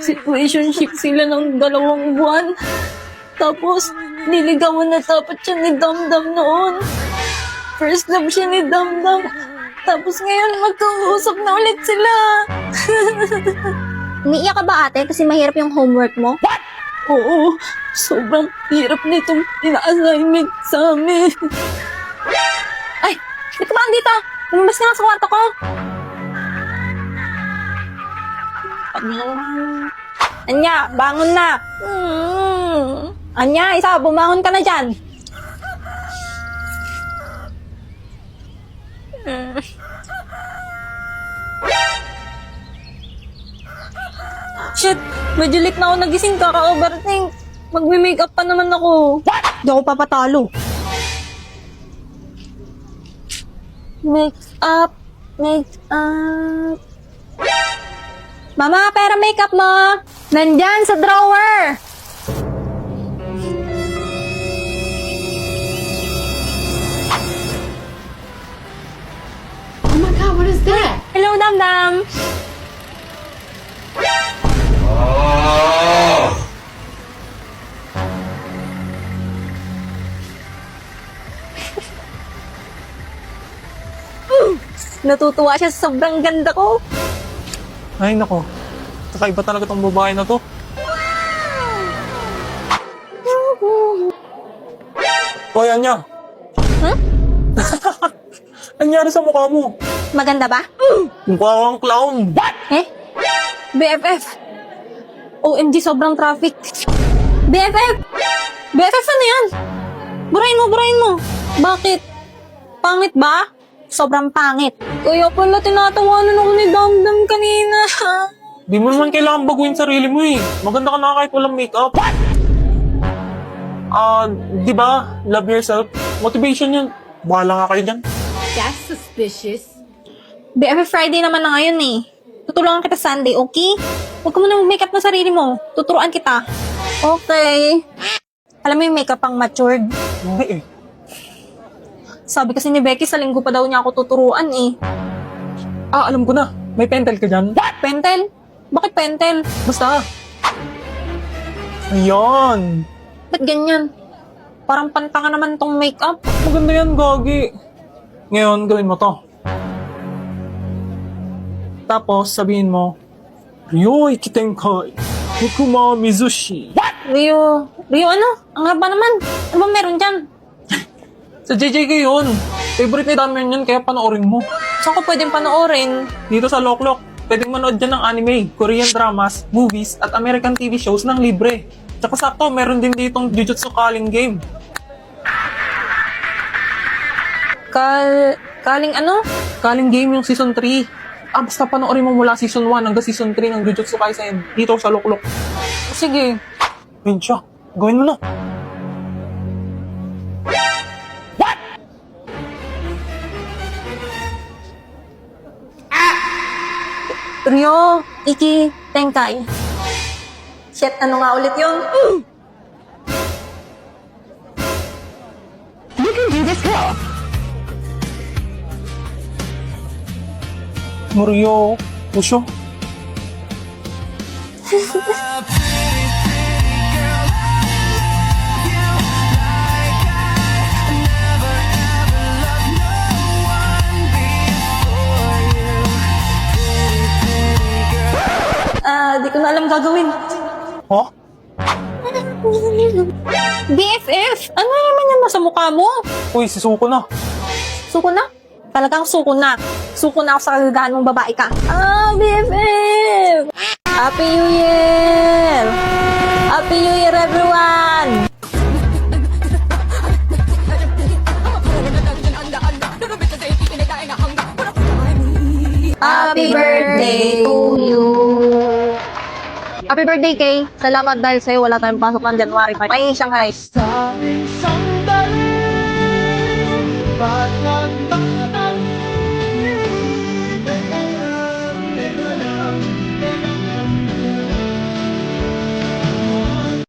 Situationship sila ng 2 buwan. Tapos, niligawan na dapat siya ni Damdam noon. First love siya ni Damdam. Tapos ngayon, magkausap na ulit sila. Umiiyak ka ba ate kasi mahirap yung homework mo? Oo, sobrang hirap nitong ina-assignment sa amin. Ay, dito ba andito? Lumabas ka nga sa kwarto ko. Anya, bangon na. Anya, isa, bumangon ka na dyan. Shit, medyo late na ako nagising, kaka-overthink. Magme-makeup pa naman ako. Di ako papatalo. Makeup. Mama, pera makeup mo. Nandyan sa drawer. Oh my god, what is that? Hello, Damdam. Natutuwa siya sa sobrang ganda ko. Ay, nako. Kakaiba talaga tong babae na to. Hoy, Anya. Huh? Anyari sa mukha mo? Maganda ba? Mukha kang clown. Eh? BFF. OMG, sobrang traffic. BFF! BFF, ano yan? Burahin mo. Bakit? Pangit ba? Sobrang pangit. Kaya pala tinatawanan ako ni Damdam kanina. Di mo naman kailangan baguhin sarili mo eh. Maganda ka na kahit walang makeup. Di ba? Love yourself. Motivation yun. Bahala nga kayo dyan. That's suspicious. BFF Friday naman na ngayon eh. Tutulungan kita Sunday, okay? Huwag ka muna mag-makeup ng sarili mo. Tuturuan kita. Okay. Alam mo yung makeup pang matured? Hindi eh. Sabi kasi ni Becky, sa linggo pa daw niya ako tuturuan eh. Alam ko na. May pentel ka dyan? Pentel? Bakit pentel? Basta. Ayan. Ba't ganyan? Parang pantanga naman tong makeup. Maganda yan, Gagi. Ngayon, gawin mo to. Tapos, sabihin mo, Ryoi kitenkai, Fukuma Mizushi. Rio ano? Ang haba naman. Ano ba meron dyan? Sa JJK yun. Favorite ni Damian yun, kaya panoorin mo. Saan ko pwedeng panoorin? Dito sa Loklok, pwedeng manood dyan ng anime, Korean dramas, movies, at American TV shows ng libre. Tsaka sakto, meron din ditong Jujutsu Kaling game. Kaling ano? Kaling game yung season 3. Basta panoorin mo mula season 1 hanggang season 3 ng Jujutsu Kaisen dito sa Loklok. Sige. Yun siya. Gawin mo na. Rio, Iki, Tenkai. Shit, ano nga ulit yun? You can do this, girl. Murio, Pusho. Di ko na alam gagawin. Ha? BFF, ano naman yan nasa mukha mo? Uy, sisuko na. Suko na? Talagang suko na. Suko na ako sa kagagahan mong babae ka. BFF! Happy New Year! Happy New Year, everyone! Happy birthday to you! Happy birthday, Kay. Salamat dahil sa'yo wala tayong pasok ng January 5. Ay, Shanghai.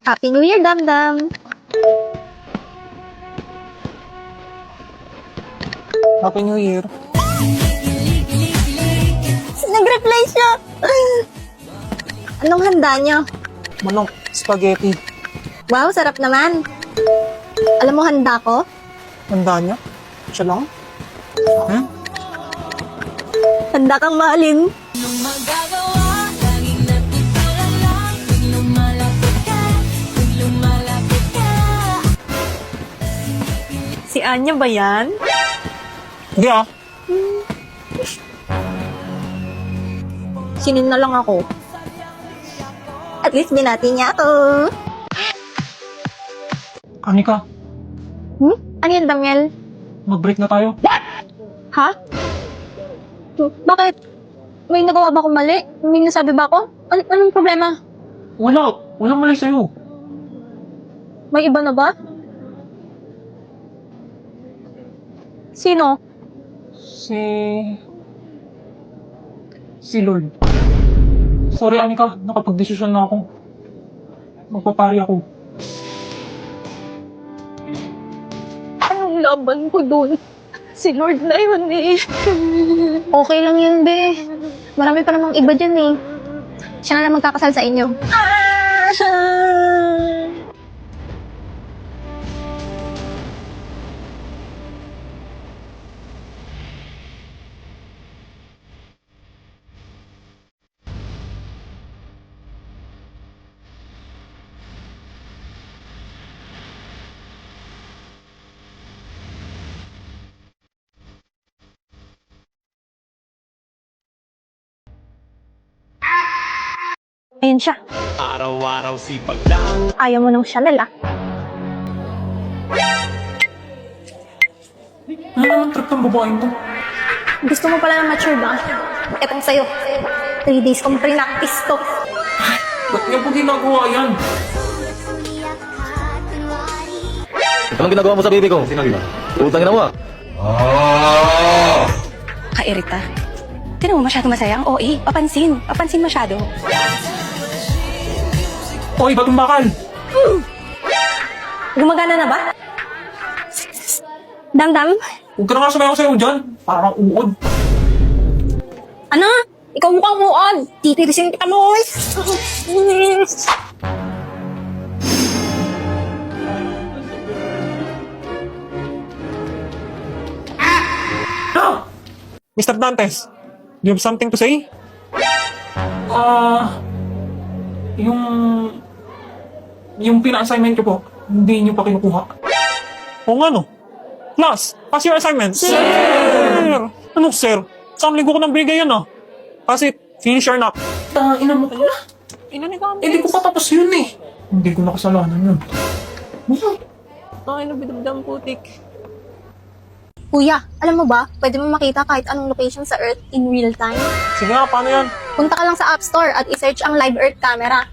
Happy New Year, Damdam. Happy New Year. Nag-reply siya. Anong handa niyo? Manok, spaghetti. Wow, sarap naman. Alam mo handa ko? Handa niya? Siya lang? Hmm? Handa kang mahalin. Si Anya ba yan? Hindi ah. Sinin na lang ako. At least binati niya ako. Anika, Ano yan, Damiel? mag-break na tayo. Ha? Bakit? May nagawa ba akong mali? May nasabi ba ako? Anong problema? Wala. Walang mali sa'yo. May iba na ba? Sino? Si Lord. Sorry, Anika. Nakapag-desisyon na ako. Magpapari ako. Anong laban ko dun? Si Lord na yun eh. Okay lang yun, be. Marami pa namang iba dyan eh. Siya na lang magkakasal sa inyo. Ayun siya. Araw-araw sipag lang. Ayaw mo ng Chanel, ah. Ano naman trip ng babaeng to? Gusto mo pala na mature ba? Etong sa'yo. 3 days kong pre-practice to. Ba't niya po ginagawa yan? Anong ginagawa mo sa bibi ko? Utang ina mo ah. Ka-irita. Tinan mo masyado masaya ang OA. Papansin. Papansin masyado. Oy, batong bakal! Gumagana na ba? Damdam? Huwag ka na nga sumayaw sa'yo dyan. Parang uod. Ano? Ikaw mukhang muon. Titirisin kita mo, oy. Mr. Dantes, do you have something to say? Yung pina-assignment ko po, hindi niyo pa kinukuha. O nga no? Class, pass your assignment. Sir! Ano sir? Saan linggo ko nang bigay yan ah? Pass it, finish your nap. Ina mo ka na. Hindi ko pa tapos yun eh. Hindi ko nakasalanan yun. Ay, nabidabdang putik. Kuya, alam mo ba, pwede mo makita kahit anong location sa Earth in real time. Sige nga, paano yan? Punta ka lang sa App Store at i-search ang Live Earth camera.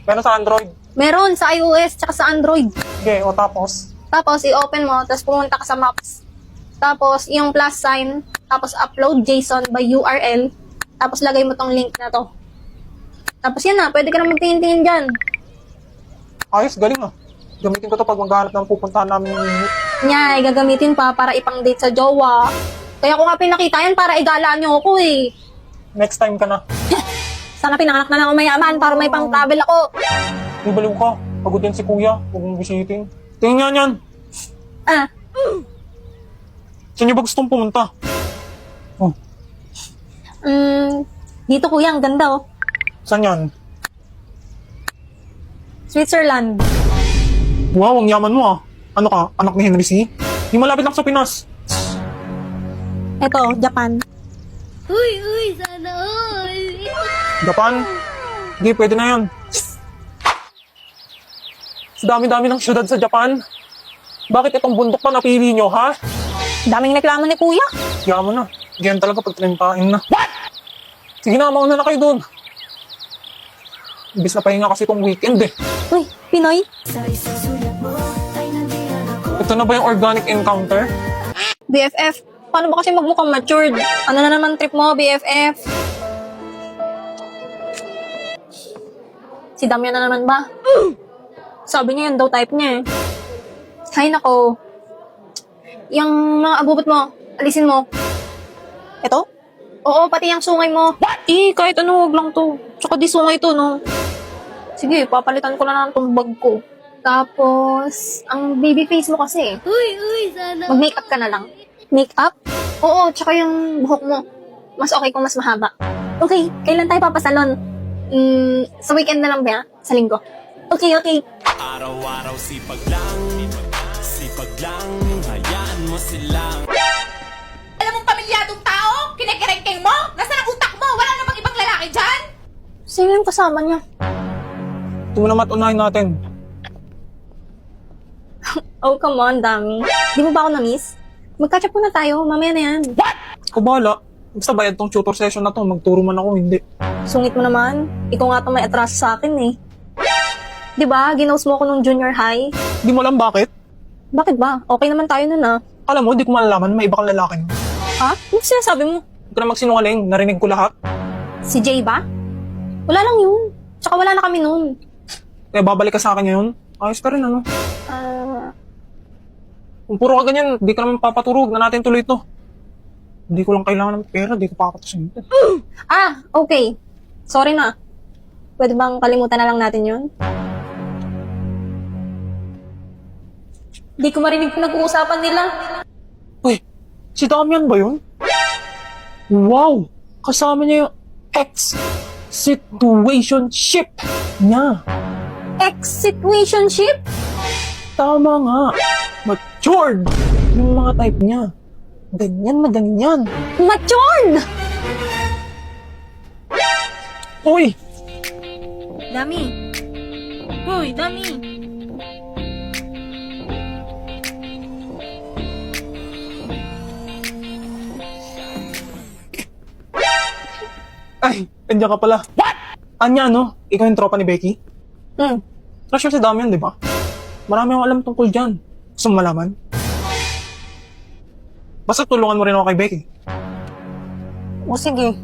Pero sa Android. Meron sa iOS tsaka sa Android. Okay, o tapos? Tapos, i-open mo, tapos pumunta ka sa Maps. Tapos, yung plus sign, tapos upload JSON by URL, tapos lagay mo tong link na to. Tapos yan na, pwede ka na magtingin-tingin dyan. Ayos, galing ah. Gamitin ko to pag maghanap ng pupuntahan namin ng Nya, gagamitin pa para ipang-date sa jowa. Kaya ko nga pinakita yan para igala nyo ako eh. next time ka na. Sana pinanganak na lang ako mayaman para may pang-travel ako. Ibaliw ka. Pagod yan si kuya. Huwag mong bisitin. Tingnan nga yan. Ah, Saan niyo ba gustong pumunta? Oh, dito kuya, ang ganda oh. saan yan? Switzerland. Wow, ang yaman mo ah. Ano ka? Anak ni Henry C? Yung malapit lang sa Pinas. Eto, Japan. Japan? Hindi, pwede na yan. Sa dami-dami ng syudad sa Japan. Bakit itong bundok pa napili nyo, ha? Daming reklamo ni kuya. Yaman na. Ganyan talaga pag tinampain na. Sige na, mauna na kayo doon. Ibis na pahinga kasi itong weekend eh. Uy, Pinoy. Ito na ba yung organic encounter? BFF, paano ba kasi magmukhang matured? Ano na naman trip mo, BFF? Si Damian na naman ba? Sabi niya yan daw type niya eh. Hay nako. Yung mga abubot mo, alisin mo. Eto? Oo, pati yung sungay mo. Eh, kahit ano, wag lang to. Tsaka di sungay to, no? Sige, papalitan ko na lang tong bag ko. Tapos, ang baby face mo kasi. Mag-makeup ka na lang. Makeup? Oo, tsaka yung buhok mo. Mas okay kung mas mahaba. Okay, kailan tayo papasalon? Sa weekend na lang ba? Sa linggo. Okay, okay. Araw-araw sipag lang, hayaan mo silang. Alam mong pamilyadong tao? Kinikerengkeng mo? Nasaan ang utak mo? Wala namang ibang lalaki dyan? Sino yung kasama niya? Ito mo naman unahin natin. Oh, come on, Dami. Di mo ba ako na-miss? Mag-catch up muna tayo. Mamaya na yan. Ikaw bahala. Basta bayad tong tutor session na to, magturo man ako, hindi. Sungit mo naman. Ikaw nga itong may atraso sa akin eh. Di ba? Ginos mo ako nung junior high. Di mo alam bakit? Bakit ba? Okay naman tayo nun ah. Alam mo, di ko malalaman, may iba kang lalaki. Ha? Ano sinasabi mo? Huwag ka na magsinungaling, narinig ko lahat. Si Jay ba? Wala lang yun. Tsaka wala na kami nun. Kaya babalik ka sa akin ngayon, ayos ka rin, ano? Ah, Kung puro ka ganyan, di ka naman papaturog na natin tuloy ito. Hindi ko lang kailangan ng pera, di ko papatusin ito. okay. Sorry na. Pwede bang kalimutan na lang natin yun? Di ko marinig pinag-uusapan nila. Uy, si Damian ba yun? Wow! Kasama niya yung ex-situationship niya. Ex-situationship? Tama nga. Matured yung mga type niya. Ganyan, maganyan. Matured! Uy! Dami. Hoy, Dami. Ay, nandiyan ka pala. What? Anya, no? Ikaw yung tropa ni Becky? Crush mo si Damian, di ba? Marami akong alam tungkol dyan. Gusto mo malaman? Basta tulungan mo rin ako kay Becky. O sige.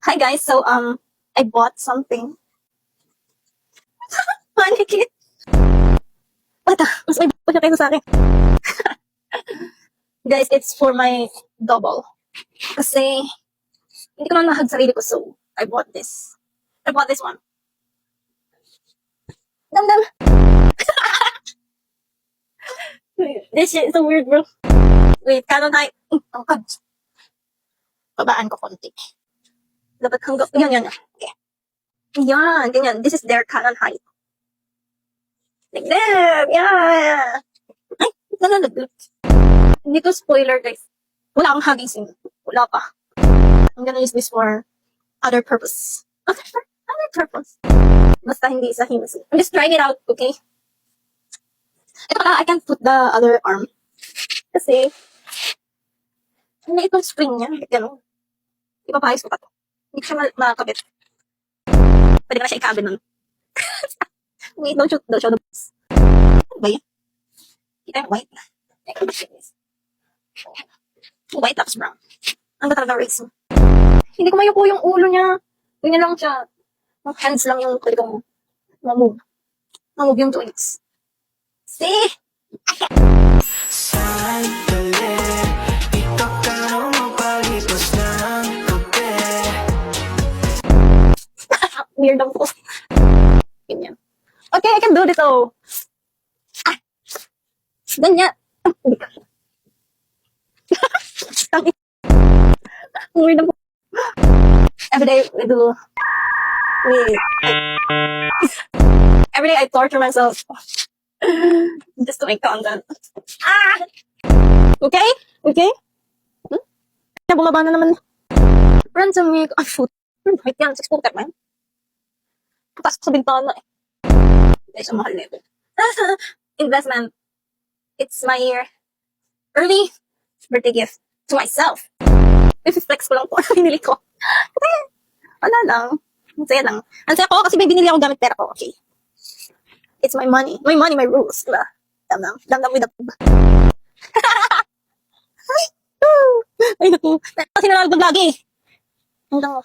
Hi guys, so I bought something. Panikit. Bata, mas may pa siya kaysa sa akin. Guys, it's for my double. Kasi, hindi ko na nahag sarili ko, so I bought this. I bought this one. Dam. This shit is so weird, bro. Wait, Canon height. Oh, God. Babaan ko konti. Dapat hanggang, yan. Okay. Yan, ganyan. This is their Canon height. Like them, yeah. Ay, nalalaglag. Hindi to spoiler, guys. Wala akong hugging scene. Wala pa. I'm gonna use this for other purpose. Other purpose. Basta hindi sa himas. I'm just trying it out, okay? Ito pala, I can't put the other arm. Kasi, ano itong spring niya? Ganun. Ipapahayos ko pa to. Hindi ko siya makakabit. Pwede ko na siya ikabit nun. Wait, don't show the box. Ano ba yan? Kita yung white. White tapos brown. Ano ba talaga race mo? Hindi ko mayupo yung ulo niya. Ganyan lang siya. Yung hands lang yung pwede kong mamove. Mamove yung twins. See? Weird ang po. Ganyan. Okay, I can do this, oh. Ganyan. Hindi ka. Weird ang po. Everyday, everyday I torture myself. Just to make content. Okay? Okay? Bumaba na naman. Random me. Ay, shoot. Wait yan. 6 footer, man. Putas ko sa bintana eh. Guys, ang mahal level. Investment. It's my early birthday gift to myself. If flex ko lang po, binili ko. Wala lang. Ang saya lang. Ang saya ko kasi may binili ako gamit pera ko. Okay. It's my money. My money, my rules. Diba? Dam with the Ay, naku. Kasi nalagdag lagi. Hanggang